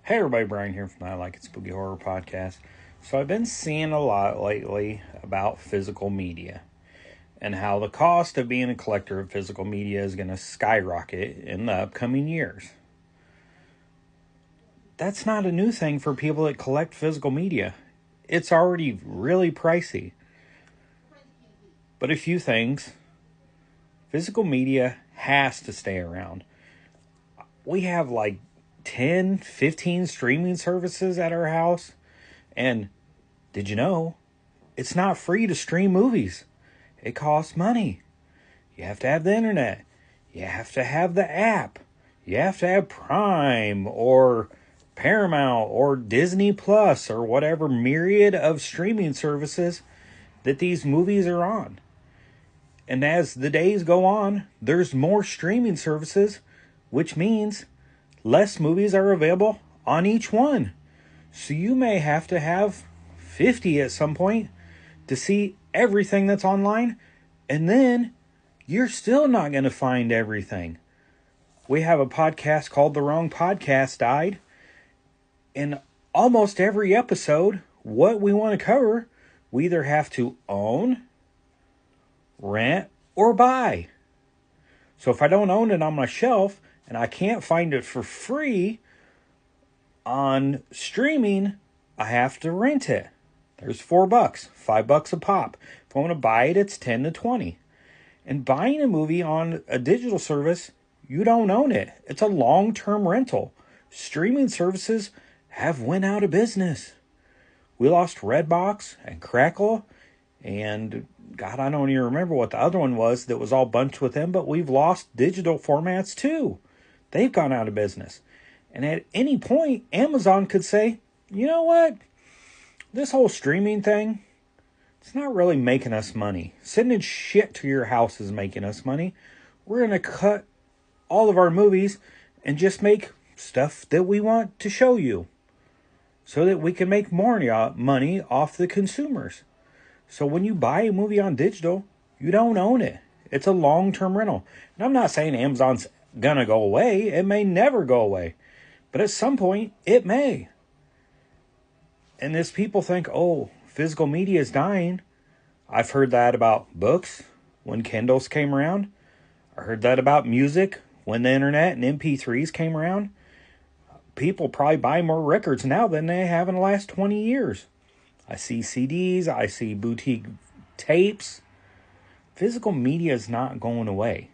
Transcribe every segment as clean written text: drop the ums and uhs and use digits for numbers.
Hey everybody, Brian here from the I Like It Spooky Horror Podcast. So I've been seeing a lot lately about physical media and how the cost of being a collector of physical media is going to skyrocket in the upcoming years. That's not a new thing for people that collect physical media. It's already really pricey. But a few things. Physical media has to stay around. We have like 10, 15 streaming services at our house. And did you know, it's not free to stream movies. It costs money. You have to have the internet. You have to have the app. You have to have Prime or Paramount or Disney Plus or whatever myriad of streaming services that these movies are on. And as the days go on, there's more streaming services, which means less movies are available on each one. So you may have to have 50 at some point to see everything that's online, and then you're still not going to find everything. We have a podcast called The Wrong Podcast Died. In almost every episode, what we want to cover, we either have to own, rent, or buy. So if I don't own it on my shelf, and I can't find it for free on streaming, I have to rent it. There's $4, $5 a pop. If I want to buy it, it's 10 to 20. And buying a movie on a digital service, you don't own it. It's a long-term rental. Streaming services have went out of business. We lost Redbox and Crackle, and God, I don't even remember what the other one was that was all bunched with them, but we've lost digital formats too. They've gone out of business. And at any point, Amazon could say, you know what? This whole streaming thing, it's not really making us money. Sending shit to your house is making us money. We're going to cut all of our movies and just make stuff that we want to show you so that we can make more money off the consumers. So when you buy a movie on digital, you don't own it. It's a long-term rental. And I'm not saying Amazon's gonna go away. It may never go away. But at some point, it may. And as people think, oh, physical media is dying. I've heard that about books when Kindles came around. I heard that about music when the internet and MP3s came around. People probably buy more records now than they have in the last 20 years. I see CDs. I see boutique tapes. Physical media is not going away.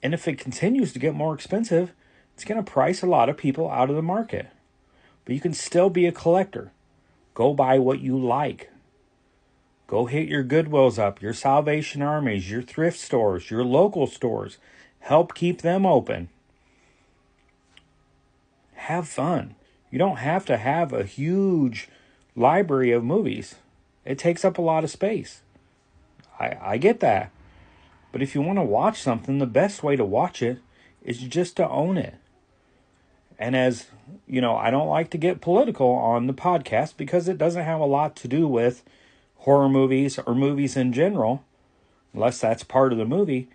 And if it continues to get more expensive, it's going to price a lot of people out of the market. But you can still be a collector. Go buy what you like. Go hit your Goodwills up, your Salvation Armies, your thrift stores, your local stores. Help keep them open. Have fun. You don't have to have a huge library of movies. It takes up a lot of space. I get that. But if you want to watch something, the best way to watch it is just to own it. And as, you know, I don't like to get political on the podcast because it doesn't have a lot to do with horror movies or movies in general, unless that's part of the movie.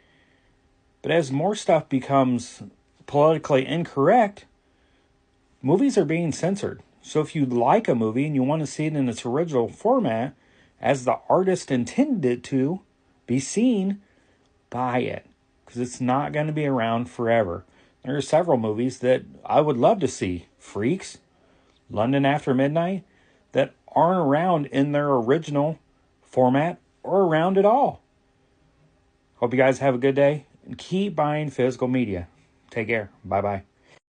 But as more stuff becomes politically incorrect, movies are being censored. So if you like a movie and you want to see it in its original format, as the artist intended it to be seen, buy it, because it's not going to be around forever. There are several movies that I would love to see. Freaks, London After Midnight, that aren't around in their original format or around at all. Hope you guys have a good day and keep buying physical media. Take care. Bye-bye.